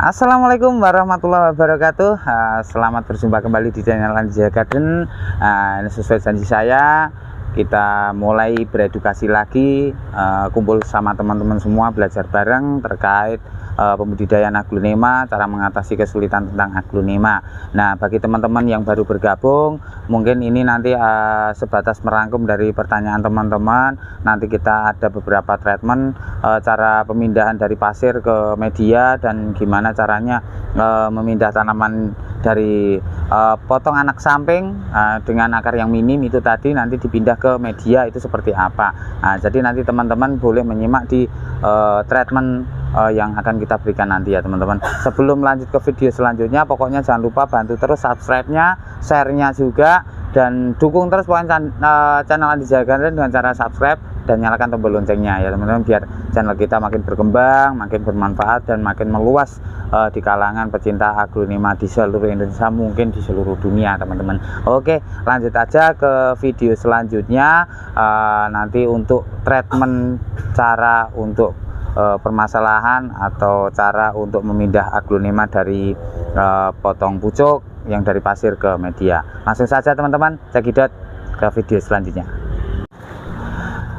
Assalamualaikum warahmatullahi wabarakatuh. Selamat berjumpa kembali di channel Andia Garden. Ini sesuai janji saya, kita mulai beredukasi lagi, kumpul sama teman-teman semua, belajar bareng terkait pembudidayaan aglonema, cara mengatasi kesulitan tentang aglonema. Nah, bagi teman-teman yang baru bergabung, mungkin ini nanti sebatas merangkum dari pertanyaan teman-teman. Nanti kita ada beberapa treatment, cara pemindahan dari pasir ke media, dan gimana caranya memindah tanaman dari potong anak samping dengan akar yang minim itu tadi, nanti dipindah ke media itu seperti apa. Nah, jadi nanti teman-teman boleh menyimak di treatment yang akan kita berikan nanti ya teman-teman. Sebelum lanjut ke video selanjutnya, pokoknya jangan lupa bantu terus subscribe-nya, share-nya juga, dan dukung terus channel Andia Garden dengan cara subscribe dan nyalakan tombol loncengnya ya teman-teman, biar channel kita makin berkembang, makin bermanfaat, dan makin meluas di kalangan pecinta aglonema di seluruh Indonesia, mungkin di seluruh dunia teman-teman. Oke, lanjut aja ke video selanjutnya. Nanti untuk treatment, cara untuk permasalahan atau cara untuk memindah aglonema dari potong pucuk yang dari pasir ke media. Langsung saja teman-teman, cekidot ke video selanjutnya.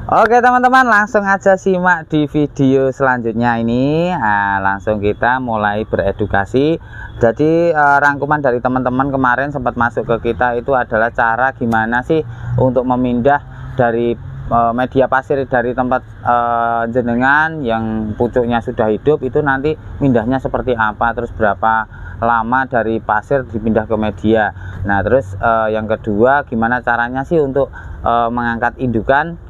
Oke teman-teman, langsung aja simak di video selanjutnya ini. Langsung kita mulai beredukasi. Jadi rangkuman dari teman-teman kemarin sempat masuk ke kita itu adalah cara gimana sih untuk memindah dari media pasir dari tempat jenengan yang pucuknya sudah hidup, itu nanti mindahnya seperti apa, terus berapa lama dari pasir dipindah ke media. Nah, terus yang kedua, gimana caranya sih untuk mengangkat indukan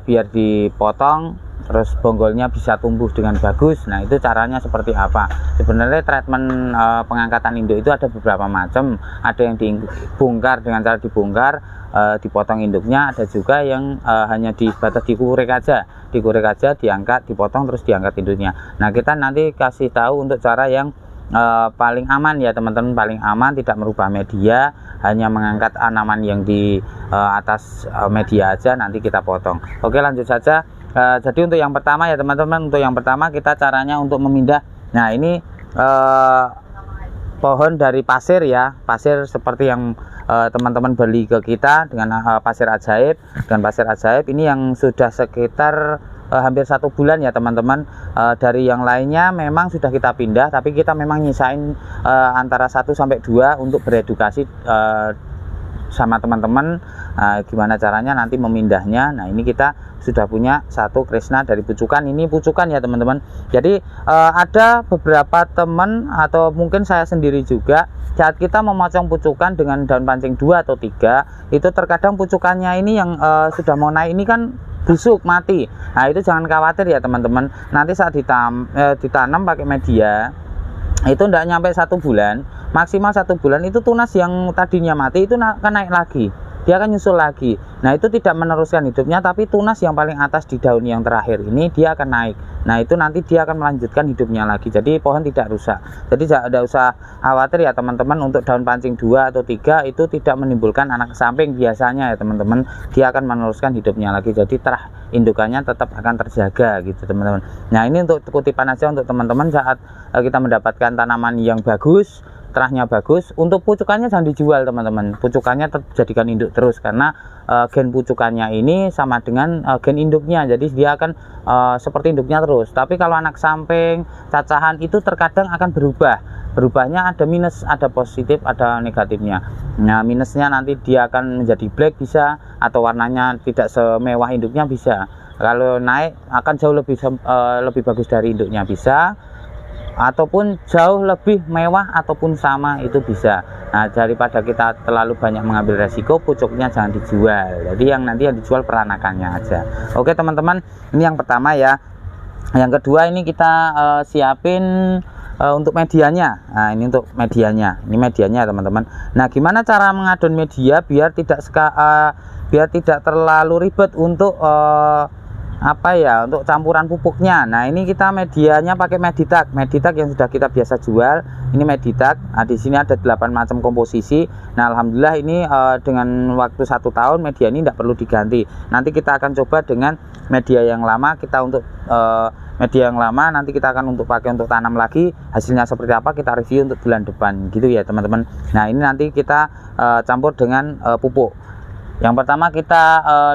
biar dipotong terus bonggolnya bisa tumbuh dengan bagus. Nah, itu caranya seperti apa. Sebenarnya treatment pengangkatan induk itu ada beberapa macam. Ada yang dibongkar dengan cara dibongkar, dipotong induknya. Ada juga yang hanya dibatas dikurek aja, diangkat, dipotong, terus diangkat induknya. Nah, kita nanti kasih tahu untuk cara yang paling aman ya teman-teman, paling aman, tidak merubah media, hanya mengangkat tanaman yang di atas media aja, nanti kita potong. Oke, lanjut saja. Jadi untuk yang pertama ya teman-teman, untuk yang pertama kita caranya untuk memindah. Nah, ini pohon dari pasir ya, pasir seperti yang teman-teman beli ke kita dengan pasir ajaib. Dengan pasir ajaib ini yang sudah sekitar hampir 1 bulan ya teman-teman. Dari yang lainnya memang sudah kita pindah, tapi kita memang nyisain antara 1 sampai 2 untuk beredukasi sama teman-teman gimana caranya nanti memindahnya. Nah, ini kita sudah punya satu Krishna dari pucukan. Ini pucukan ya teman-teman. Jadi ada beberapa teman atau mungkin saya sendiri juga, saat kita memotong pucukan dengan daun pancing 2 atau 3, itu terkadang pucukannya ini yang sudah mau naik ini kan busuk, mati. Nah, itu jangan khawatir ya teman-teman. Nanti saat ditanam pakai media itu tidak nyampe 1 bulan, maksimal 1 bulan, itu tunas yang tadinya mati itu akan naik lagi, dia akan nyusul lagi. Nah, itu tidak meneruskan hidupnya, tapi tunas yang paling atas di daun yang terakhir ini dia akan naik. Nah, itu nanti dia akan melanjutkan hidupnya lagi, jadi pohon tidak rusak. Jadi tidak usah khawatir ya teman-teman. Untuk daun pancing 2 atau 3 itu tidak menimbulkan anak samping biasanya ya teman-teman, dia akan meneruskan hidupnya lagi, jadi terah indukannya tetap akan terjaga gitu teman-teman. Nah, ini untuk kutipan aja untuk teman-teman saat kita mendapatkan tanaman yang bagus, terahnya bagus. Untuk pucukannya jangan dijual teman-teman, pucukannya tetap jadikan induk terus, karena gen pucukannya ini sama dengan gen induknya, jadi dia akan seperti induknya terus. Tapi kalau anak samping, cacahan itu terkadang akan berubahnya ada minus, ada positif, ada negatifnya. Nah, minusnya nanti dia akan menjadi black bisa, atau warnanya tidak semewah induknya bisa. Kalau naik akan jauh lebih bagus dari induknya bisa, ataupun jauh lebih mewah ataupun sama, itu bisa. Nah, daripada kita terlalu banyak mengambil resiko, pucuknya jangan dijual. Jadi yang nanti yang dijual peranakannya aja. Oke teman-teman, ini yang pertama ya. Yang kedua ini kita siapin untuk medianya. Nah, ini untuk medianya, ini medianya teman-teman. Nah, gimana cara mengadon media biar tidak terlalu ribet untuk untuk campuran pupuknya. Nah, ini kita medianya pakai Meditak yang sudah kita biasa jual. Ini Meditak. Nah, di sini ada 8 macam komposisi. Nah, alhamdulillah ini dengan waktu 1 tahun media ini tidak perlu diganti. Nanti kita akan coba dengan media yang lama kita untuk media yang lama, nanti kita akan untuk pakai untuk tanam lagi. Hasilnya seperti apa kita review untuk bulan depan gitu ya teman-teman. Nah ini nanti kita campur dengan pupuk. Yang pertama kita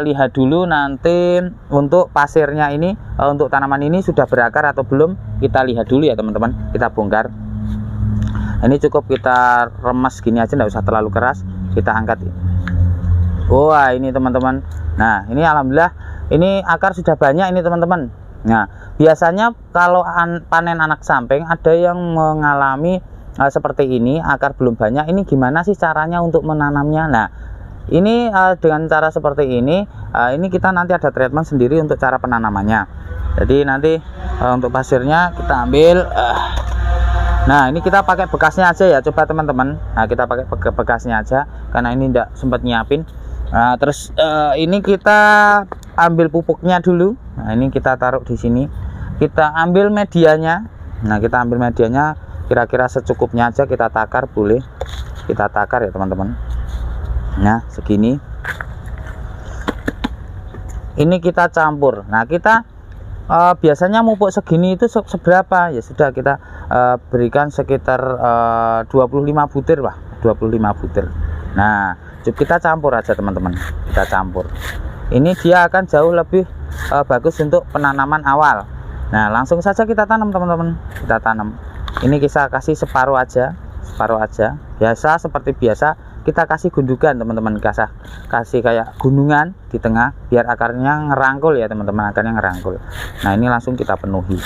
lihat dulu nanti untuk pasirnya ini, untuk tanaman ini sudah berakar atau belum, kita lihat dulu ya teman-teman. Kita bongkar. Ini cukup kita remes gini aja, nggak usah terlalu keras. Kita angkat. Wah ini teman-teman. Nah ini alhamdulillah ini akar sudah banyak ini teman-teman. Nah biasanya kalau panen anak samping ada yang mengalami seperti ini, akar belum banyak. Ini gimana sih caranya untuk menanamnya? Nah ini dengan cara seperti ini kita nanti ada treatment sendiri untuk cara penanamannya. Jadi nanti untuk pasirnya kita ambil. Nah ini kita pakai bekasnya aja ya, coba teman-teman. Nah kita pakai bekasnya aja karena ini tidak sempat nyiapin. Nah terus ini kita ambil pupuknya dulu. Nah ini kita taruh di sini. Kita ambil medianya. Nah kita ambil medianya kira-kira secukupnya aja, kita takar, boleh kita takar ya teman-teman. Nah segini. Ini kita campur. Nah kita biasanya mupuk segini itu seberapa? Ya sudah kita berikan sekitar 25 butir lah, 25 butir. Nah kita campur aja teman-teman, kita campur. Ini dia akan jauh lebih bagus untuk penanaman awal. Nah langsung saja kita tanam teman-teman, kita tanam. Ini kita kasih separuh aja, biasa seperti biasa. Kita kasih gundukan teman-teman, kasih kayak gunungan di tengah biar akarnya ngerangkul ya teman-teman, akarnya ngerangkul. Nah ini langsung kita penuhi.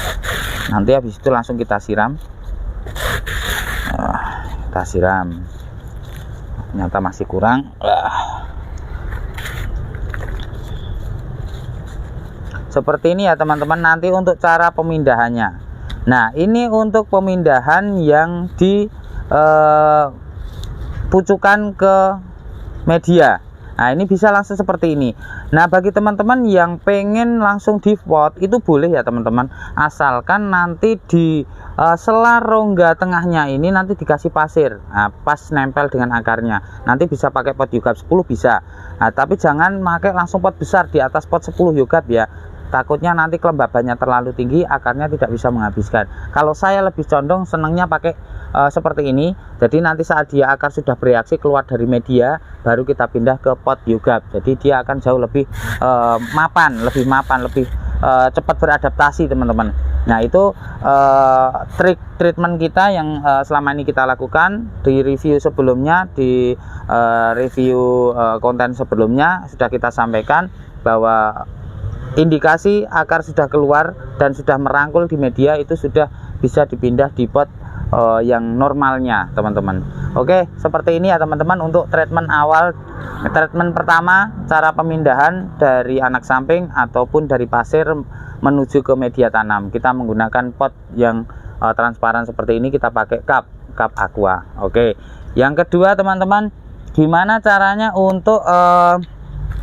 Nanti habis itu langsung kita siram. Kita siram. Ternyata masih kurang. Seperti ini ya teman-teman. Nanti untuk cara pemindahannya. Nah ini untuk pemindahan yang di pucukan ke media. Nah ini bisa langsung seperti ini. Nah bagi teman-teman yang pengen langsung di pot itu boleh ya teman-teman, asalkan nanti di sela rongga tengahnya ini nanti dikasih pasir. Nah, pas nempel dengan akarnya. Nanti bisa pakai pot yogap 10 bisa. Nah tapi jangan pakai langsung pot besar di atas pot 10 yogap ya. Takutnya nanti kelembabannya terlalu tinggi, akarnya tidak bisa menghabiskan. Kalau saya lebih condong senangnya pakai seperti ini. Jadi nanti saat dia akar sudah bereaksi keluar dari media, baru kita pindah ke pot yogap. Jadi dia akan jauh lebih mapan, lebih cepat beradaptasi teman-teman. Nah itu trik treatment kita yang selama ini kita lakukan di review sebelumnya, di review konten sebelumnya sudah kita sampaikan bahwa indikasi akar sudah keluar dan sudah merangkul di media itu sudah bisa dipindah di pot yang normalnya teman-teman. Oke seperti ini ya teman-teman untuk treatment awal, treatment pertama, cara pemindahan dari anak samping ataupun dari pasir menuju ke media tanam. Kita menggunakan pot yang transparan seperti ini, kita pakai cup aqua. Oke yang kedua teman-teman, gimana caranya untuk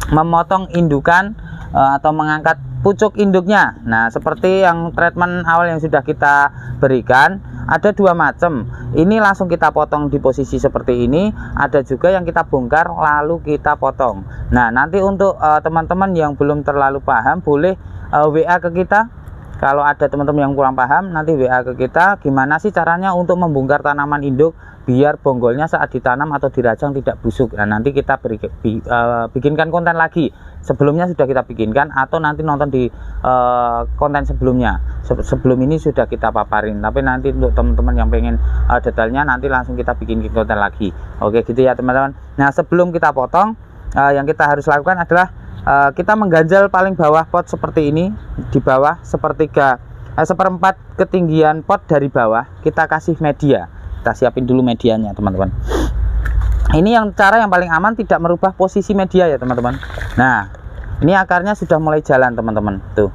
memotong indukan atau mengangkat pucuk induknya. Nah seperti yang treatment awal yang sudah kita berikan, ada dua macam. Ini langsung kita potong di posisi seperti ini, ada juga yang kita bongkar lalu kita potong. Nah nanti untuk teman-teman yang belum terlalu paham boleh WA ke kita. Kalau ada teman-teman yang kurang paham nanti WA ke kita, gimana sih caranya untuk membongkar tanaman induk biar bonggolnya saat ditanam atau dirajang tidak busuk. Nah nanti kita bikinkan konten lagi. Sebelumnya sudah kita bikinkan atau nanti nonton di konten sebelumnya. Sebelum ini sudah kita paparin, tapi nanti untuk teman-teman yang pengen detailnya nanti langsung kita bikin konten lagi. Oke gitu ya teman-teman. Nah sebelum kita potong, yang kita harus lakukan adalah kita mengganjal paling bawah pot seperti ini, di bawah seperempat ketinggian pot dari bawah kita kasih media. Kita siapin dulu medianya teman-teman. Ini yang cara yang paling aman, tidak merubah posisi media ya teman-teman. Nah ini akarnya sudah mulai jalan teman-teman. Tuh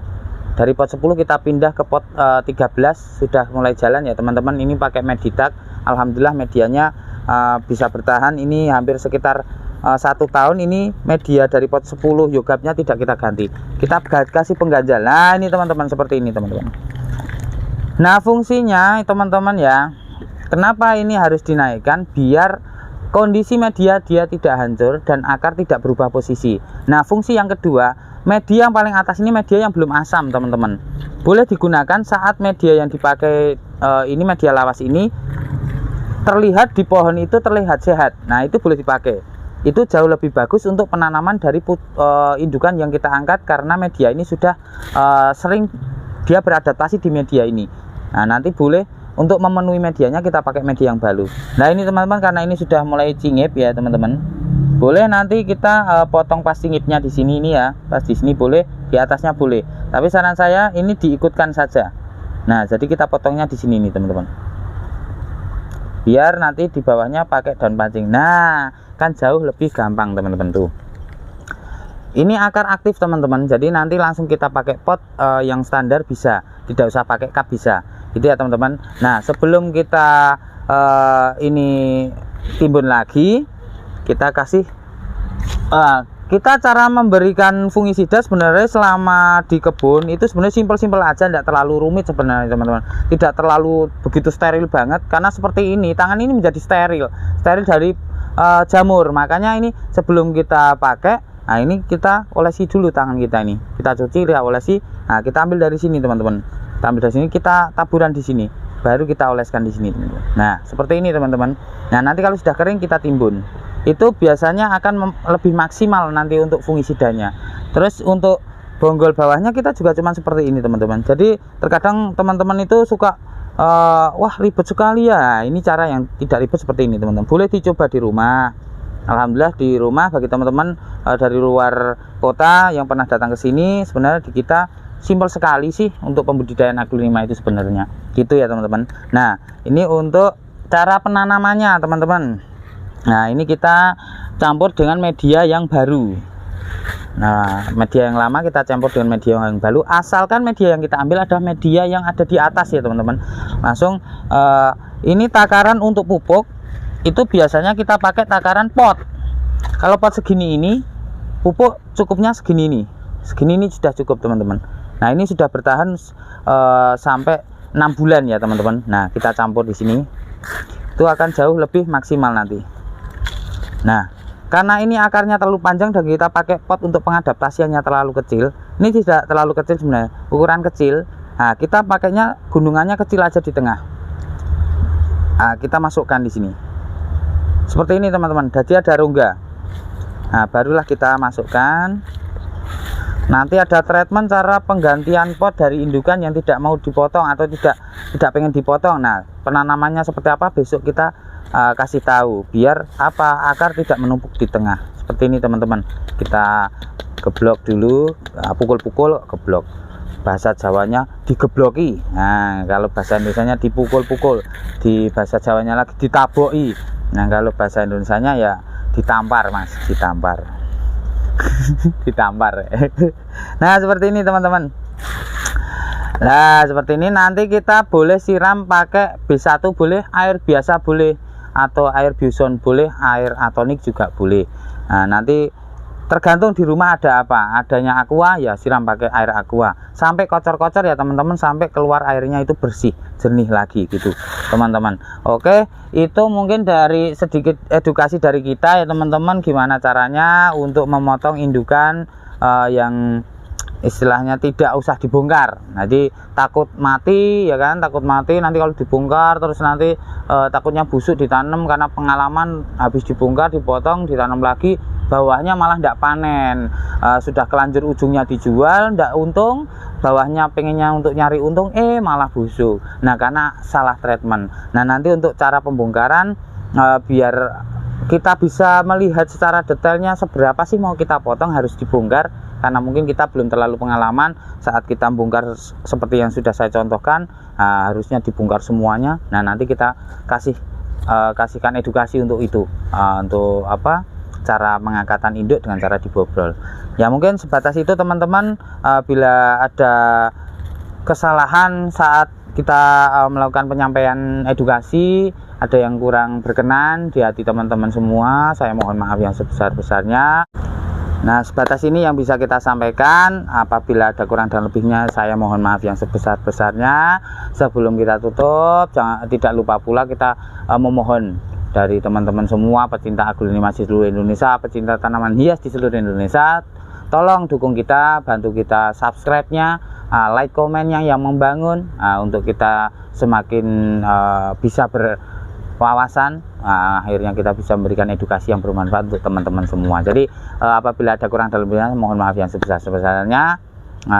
dari pot 10 kita pindah ke pot 13 sudah mulai jalan ya teman-teman. Ini pakai Meditak, alhamdulillah medianya bisa bertahan. Ini hampir sekitar 1 tahun ini media dari pot 10 yogapnya tidak kita ganti, kita kasih pengganjal. Nah ini teman-teman seperti ini teman-teman. Nah fungsinya teman-teman ya, kenapa ini harus dinaikkan? Biar kondisi media dia tidak hancur dan akar tidak berubah posisi. Nah fungsi yang kedua, media yang paling atas ini media yang belum asam teman-teman, boleh digunakan saat media yang dipakai ini media lawas ini terlihat di pohon itu terlihat sehat. Nah itu boleh dipakai, itu jauh lebih bagus untuk penanaman dari indukan yang kita angkat, karena media ini sudah sering dia beradaptasi di media ini. Nah nanti boleh untuk memenuhi medianya kita pakai media yang baru. Nah ini teman-teman, karena ini sudah mulai cingip ya teman-teman, boleh nanti kita potong pas cingipnya di sini ini ya, pas di sini boleh, di atasnya boleh, tapi saran saya ini diikutkan saja. Nah jadi kita potongnya di sini nih teman-teman, biar nanti di bawahnya pakai daun pancing. Nah kan jauh lebih gampang teman-teman tuh. Ini akar aktif teman-teman, jadi nanti langsung kita pakai pot yang standar bisa, tidak usah pakai cup bisa, gitu ya teman-teman. Nah sebelum kita ini timbun lagi, kita kasih kita cara memberikan fungisida sebenarnya selama di kebun itu sebenarnya simpel-simpel aja, tidak terlalu rumit sebenarnya teman-teman, tidak terlalu begitu steril banget, karena seperti ini tangan ini menjadi steril dari jamur. Makanya ini sebelum kita pakai, nah ini kita olesi dulu tangan kita, ini kita cuci, kita olesi. Nah kita ambil dari sini teman-teman, kita ambil dari sini, kita taburan di sini, baru kita oleskan di sini teman-teman. Nah seperti ini teman-teman. Nah nanti kalau sudah kering kita timbun, itu biasanya akan lebih maksimal nanti untuk fungisidanya. Terus untuk bonggol bawahnya kita juga cuma seperti ini teman-teman. Jadi terkadang teman-teman itu suka wah ribet sekali ya, ini cara yang tidak ribet seperti ini teman-teman, boleh dicoba di rumah. Alhamdulillah di rumah, bagi teman-teman dari luar kota yang pernah datang ke sini, sebenarnya di kita simpel sekali sih untuk pembudidayaan aglonema itu sebenarnya, gitu ya teman-teman. Nah ini untuk cara penanamannya teman-teman. Nah ini kita campur dengan media yang baru. Nah media yang lama kita campur dengan media yang baru, asalkan media yang kita ambil adalah media yang ada di atas ya teman-teman. Langsung ini takaran untuk pupuk itu biasanya kita pakai takaran pot. Kalau pot segini ini, pupuk cukupnya segini ini sudah cukup teman-teman. Nah ini sudah bertahan sampai 6 bulan ya teman-teman. Nah kita campur di sini, itu akan jauh lebih maksimal nanti. Nah karena ini akarnya terlalu panjang dan kita pakai pot untuk pengadaptasiannya terlalu kecil, ini tidak terlalu kecil sebenarnya, ukuran kecil. Nah kita pakainya gunungannya kecil aja di tengah. Nah kita masukkan di sini seperti ini teman-teman, jadi ada rongga. Nah barulah kita masukkan. Nanti ada treatment cara penggantian pot dari indukan yang tidak mau dipotong atau tidak pengen dipotong. Nah penanamannya seperti apa besok kita kasih tahu, biar apa, akar tidak menumpuk di tengah seperti ini teman-teman. Kita geblok dulu, pukul-pukul, geblok. Bahasa Jawanya digebloki. Nah kalau bahasa Indonesianya dipukul-pukul, di bahasa Jawanya lagi ditaboki. Nah kalau bahasa Indonesianya ya ditampar mas, ditampar. Ditampar. Nah seperti ini teman-teman. Nah seperti ini, nanti kita boleh siram pakai B1 boleh, air biasa boleh, atau air bioson boleh, air atonik juga boleh. Nah nanti tergantung di rumah ada apa, adanya aqua ya siram pakai air aqua sampai kocor-kocor ya teman-teman, sampai keluar airnya itu bersih jernih lagi gitu teman-teman. Oke, itu mungkin dari sedikit edukasi dari kita ya teman-teman, gimana caranya untuk memotong indukan yang istilahnya tidak usah dibongkar. Jadi takut mati ya kan, takut mati nanti kalau dibongkar, terus nanti takutnya busuk ditanam, karena pengalaman habis dibongkar dipotong ditanam lagi bawahnya malah tidak panen, sudah kelanjur ujungnya dijual tidak untung, bawahnya pengennya untuk nyari untung malah busuk. Nah karena salah treatment. Nah nanti untuk cara pembongkaran biar kita bisa melihat secara detailnya seberapa sih mau kita potong harus dibongkar, karena mungkin kita belum terlalu pengalaman saat kita bongkar seperti yang sudah saya contohkan. Harusnya dibongkar semuanya. Nah nanti kita kasihkan edukasi untuk itu, untuk apa, cara pengangkatan induk dengan cara dibobrol. Ya mungkin sebatas itu teman-teman. Bila ada kesalahan saat kita melakukan penyampaian edukasi, ada yang kurang berkenan di hati teman-teman semua, saya mohon maaf yang sebesar-besarnya. Nah sebatas ini yang bisa kita sampaikan. Apabila ada kurang dan lebihnya saya mohon maaf yang sebesar-besarnya. Sebelum kita tutup, tidak lupa pula kita memohon dari teman-teman semua pecinta aglonema di seluruh Indonesia, pecinta tanaman hias di seluruh Indonesia, tolong dukung kita, bantu kita subscribe-nya, like komennya yang membangun, untuk kita semakin bisa berwawasan, akhirnya kita bisa memberikan edukasi yang bermanfaat untuk teman-teman semua. Jadi apabila ada kurang dalam lebihnya, mohon maaf yang sebesar-besarnya.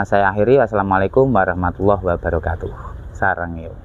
Saya akhiri. Wassalamualaikum warahmatullahi wabarakatuh. Sareng yuk.